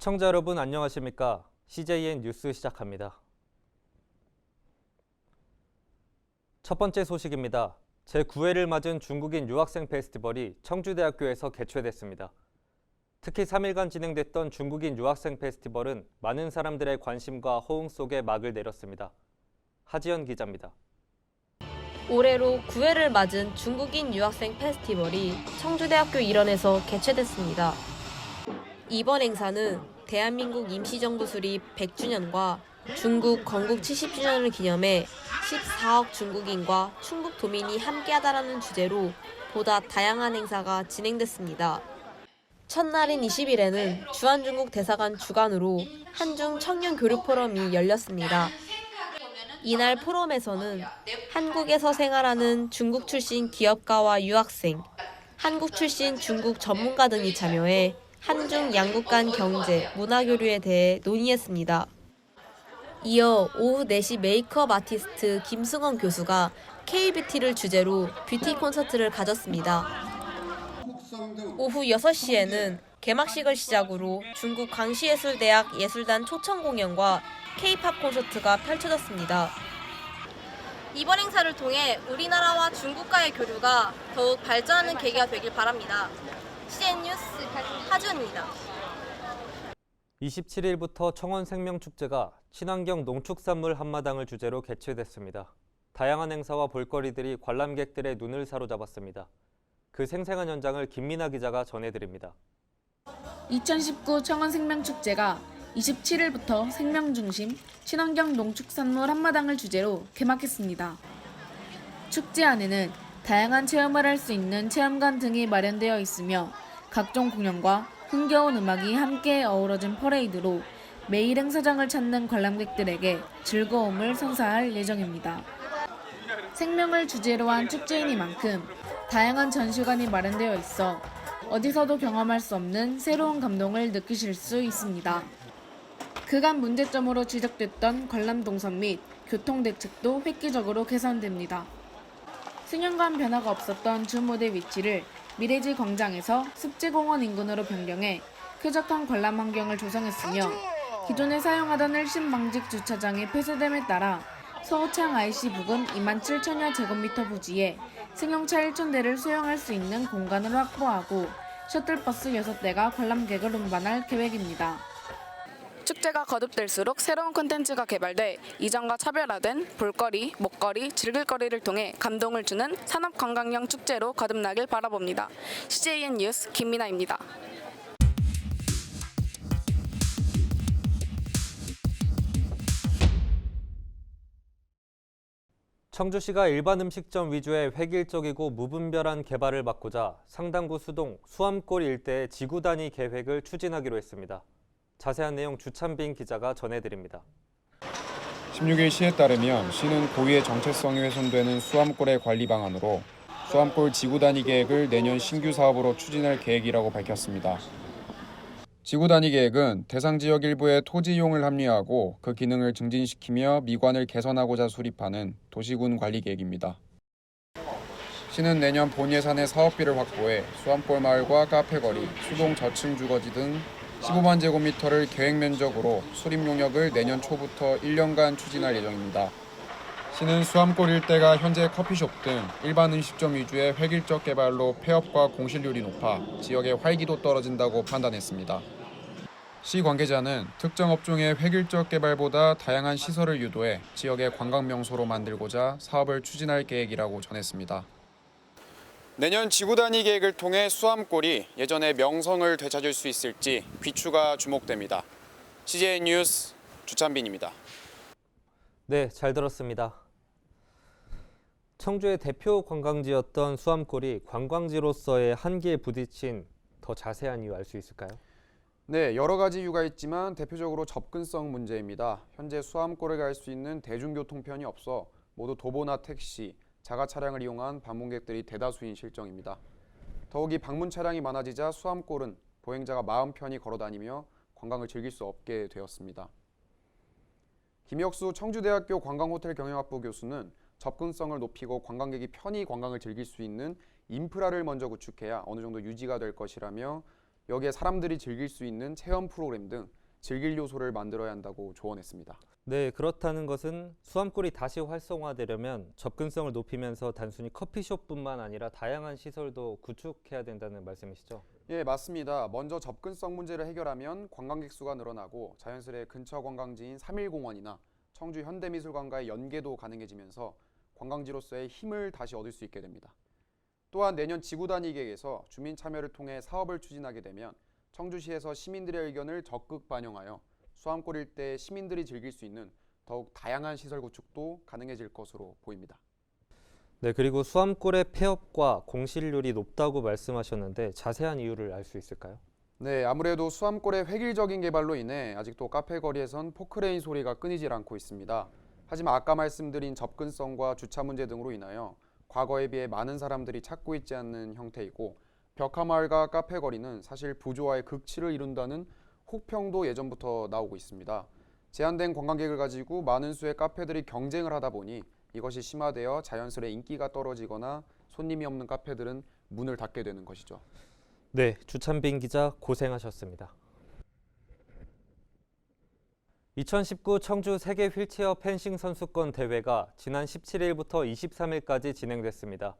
시청자 여러분 안녕하십니까? CJN 뉴스 시작합니다. 첫 번째 소식입니다. 제9회를 맞은 중국인 유학생 페스티벌이 청주대학교에서 개최됐습니다. 특히 3일간 진행됐던 중국인 유학생 페스티벌은 많은 사람들의 관심과 호응 속에 막을 내렸습니다. 하지연 기자입니다. 올해로 9회를 맞은 중국인 유학생 페스티벌이 청주대학교 일원에서 개최됐습니다. 이번 행사는 대한민국 임시정부 수립 100주년과 중국 건국 70주년을 기념해 14억 중국인과 충북 도민이 함께하다라는 주제로 보다 다양한 행사가 진행됐습니다. 첫날인 20일에는 주한중국 대사관 주관으로 한중 청년 교류 포럼이 열렸습니다. 이날 포럼에서는 한국에서 생활하는 중국 출신 기업가와 유학생, 한국 출신 중국 전문가 등이 참여해 한중 양국 간 경제, 문화 교류에 대해 논의했습니다. 이어 오후 4시 메이크업 아티스트 김승원 교수가 K-뷰티를 주제로 뷰티 콘서트를 가졌습니다. 오후 6시에는 개막식을 시작으로 중국 광시예술대학 예술단 초청 공연과 K-팝 콘서트가 펼쳐졌습니다. 이번 행사를 통해 우리나라와 중국과의 교류가 더욱 발전하는 계기가 되길 바랍니다. CJN 뉴스 하주은입니다. 27일부터 청원생명축제가 친환경 농축산물 한마당을 주제로 개최됐습니다. 다양한 행사와 볼거리들이 관람객들의 눈을 사로잡았습니다. 그 생생한 현장을 김민아 기자가 전해드립니다. 2019 청원생명축제가 27일부터 생명중심 친환경 농축산물 한마당을 주제로 개막했습니다. 축제 안에는 다양한 체험을 할 수 있는 체험관 등이 마련되어 있으며 각종 공연과 흥겨운 음악이 함께 어우러진 퍼레이드로 매일 행사장을 찾는 관람객들에게 즐거움을 선사할 예정입니다. 생명을 주제로 한 축제이니만큼 다양한 전시관이 마련되어 있어 어디서도 경험할 수 없는 새로운 감동을 느끼실 수 있습니다. 그간 문제점으로 지적됐던 관람 동선 및 교통 대책도 획기적으로 개선됩니다. 수년간 변화가 없었던 주 무대 위치를 미래지 광장에서 습지공원 인근으로 변경해 쾌적한 관람 환경을 조성했으며 기존에 사용하던 일심방직 주차장의 폐쇄됨에 따라 서우창 IC 부근 27,000여 제곱미터 부지에 승용차 1,000대를 수용할 수 있는 공간을 확보하고 셔틀버스 6대가 관람객을 운반할 계획입니다. 축제가 거듭될수록 새로운 콘텐츠가 개발돼 이전과 차별화된 볼거리, 먹거리, 즐길거리를 통해 감동을 주는 산업관광형 축제로 거듭나길 바라봅니다. CJN 뉴스 김민아입니다. 청주시가 일반 음식점 위주의 획일적이고 무분별한 개발을 막고자 상당구 수동 수암골 일대의 지구 단위 계획을 추진하기로 했습니다. 자세한 내용 주찬빈 기자가 전해드립니다. 16일 시에 따르면 시는 고유의 정체성이 훼손되는 수암골의 관리 방안으로 수암골 지구 단위 계획을 내년 신규 사업으로 추진할 계획이라고 밝혔습니다. 지구 단위 계획은 대상 지역 일부의 토지 이용을 합리화하고 그 기능을 증진시키며 미관을 개선하고자 수립하는 도시군 관리 계획입니다. 시는 내년 본 예산에 사업비를 확보해 수암골 마을과 카페거리, 수동 저층 주거지 등 15만 제곱미터를 계획 면적으로 수립 용역을 내년 초부터 1년간 추진할 예정입니다. 시는 수암골 일대가 현재 커피숍 등 일반 음식점 위주의 획일적 개발로 폐업과 공실률이 높아 지역의 활기도 떨어진다고 판단했습니다. 시 관계자는 특정 업종의 획일적 개발보다 다양한 시설을 유도해 지역의 관광 명소로 만들고자 사업을 추진할 계획이라고 전했습니다. 내년 지구 단위 계획을 통해 수암골이 예전의 명성을 되찾을 수 있을지 귀추가 주목됩니다. CJN 뉴스 주찬빈입니다. 네, 잘 들었습니다. 청주의 대표 관광지였던 수암골이 관광지로서의 한계에 부딪힌 더 자세한 이유 알 수 있을까요? 네, 여러 가지 이유가 있지만 대표적으로 접근성 문제입니다. 현재 수암골에 갈 수 있는 대중교통편이 없어 모두 도보나 택시, 자가 차량을 이용한 방문객들이 대다수인 실정입니다. 더욱이 방문 차량이 많아지자 수암골은 보행자가 마음 편히 걸어다니며 관광을 즐길 수 없게 되었습니다. 김혁수 청주대학교 관광호텔 경영학부 교수는 접근성을 높이고 관광객이 편히 관광을 즐길 수 있는 인프라를 먼저 구축해야 어느 정도 유지가 될 것이라며 여기에 사람들이 즐길 수 있는 체험 프로그램 등 즐길 요소를 만들어야 한다고 조언했습니다. 네, 그렇다는 것은 수암골이 다시 활성화되려면 접근성을 높이면서 단순히 커피숍뿐만 아니라 다양한 시설도 구축해야 된다는 말씀이시죠? 예, 맞습니다. 먼저 접근성 문제를 해결하면 관광객 수가 늘어나고 자연스레 근처 관광지인 3일공원이나 청주 현대미술관과의 연계도 가능해지면서 관광지로서의 힘을 다시 얻을 수 있게 됩니다. 또한 내년 지구 단위 계획에서 주민 참여를 통해 사업을 추진하게 되면 청주시에서 시민들의 의견을 적극 반영하여 수암골 일대 시민들이 즐길 수 있는 더욱 다양한 시설 구축도 가능해질 것으로 보입니다. 네, 그리고 수암골의 폐업과 공실률이 높다고 말씀하셨는데 자세한 이유를 알 수 있을까요? 네, 아무래도 수암골의 획일적인 개발로 인해 아직도 카페 거리에선 포크레인 소리가 끊이질 않고 있습니다. 하지만 아까 말씀드린 접근성과 주차 문제 등으로 인하여 과거에 비해 많은 사람들이 찾고 있지 않는 형태이고 벽화마을과 카페 거리는 사실 부조화의 극치를 이룬다는 혹평도 예전부터 나오고 있습니다. 제한된 관광객을 가지고 많은 수의 카페들이 경쟁을 하다 보니 이것이 심화되어 자연스레 인기가 떨어지거나 손님이 없는 카페들은 문을 닫게 되는 것이죠. 네, 주찬빈 기자 고생하셨습니다. 2019 청주 세계 휠체어 펜싱 선수권 대회가 지난 17일부터 23일까지 진행됐습니다.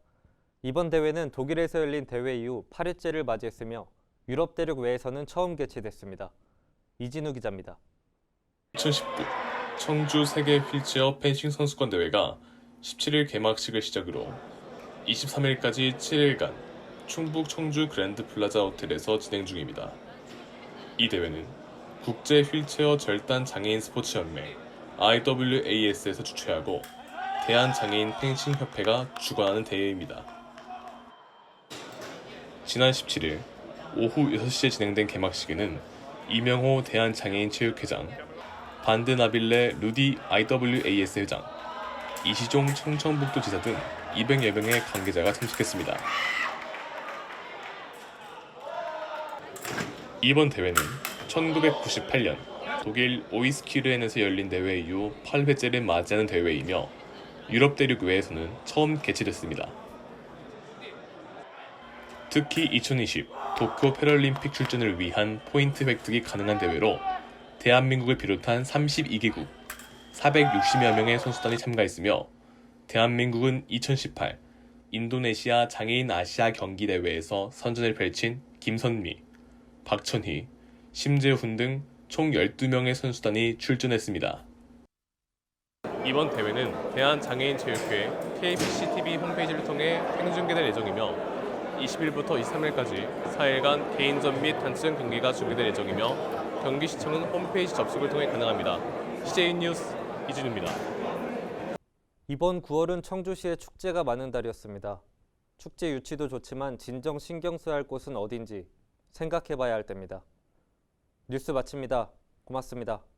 이번 대회는 독일에서 열린 대회 이후 8회째를 맞이했으며 유럽 대륙 외에서는 처음 개최됐습니다. 이진우 기자입니다. 2019 청주 세계 휠체어 펜싱 선수권 대회가 17일 개막식을 시작으로 23일까지 7일간 충북 청주 그랜드 플라자 호텔에서 진행 중입니다. 이 대회는 국제 휠체어 절단 장애인 스포츠 연맹 IWAS에서 주최하고 대한장애인 펜싱 협회가 주관하는 대회입니다. 지난 17일 오후 6시에 진행된 개막식에는 이명호 대한장애인 체육회장, 반드나빌레 루디 IWAS 회장, 이시종 청천북도지사 등 200여 명의 관계자가 참석했습니다. 이번 대회는 1998년 독일 오이스키르헨에서 열린 대회 이후 8회째를 맞이하는 대회이며 유럽 대륙 외에서는 처음 개최됐습니다. 특히 2020 도쿄 패럴림픽 출전을 위한 포인트 획득이 가능한 대회로 대한민국을 비롯한 32개국 460여 명의 선수단이 참가했으며 대한민국은 2018 인도네시아 장애인 아시아 경기 대회에서 선전을 펼친 김선미, 박천희, 심재훈 등 총 12명의 선수단이 출전했습니다. 이번 대회는 대한장애인체육회 KBC-TV 홈페이지를 통해 생중계될 예정이며 20일부터 23일까지 4일간 개인전 및 단체전 경기가 준비될 예정이며 경기 시청은 홈페이지 접속을 통해 가능합니다. CJ 뉴스 이준우입니다. 이번 9월은 청주시에 축제가 많은 달이었습니다. 축제 유치도 좋지만 진정 신경 써야 할 곳은 어딘지 생각해봐야 할 때입니다. 뉴스 마칩니다. 고맙습니다.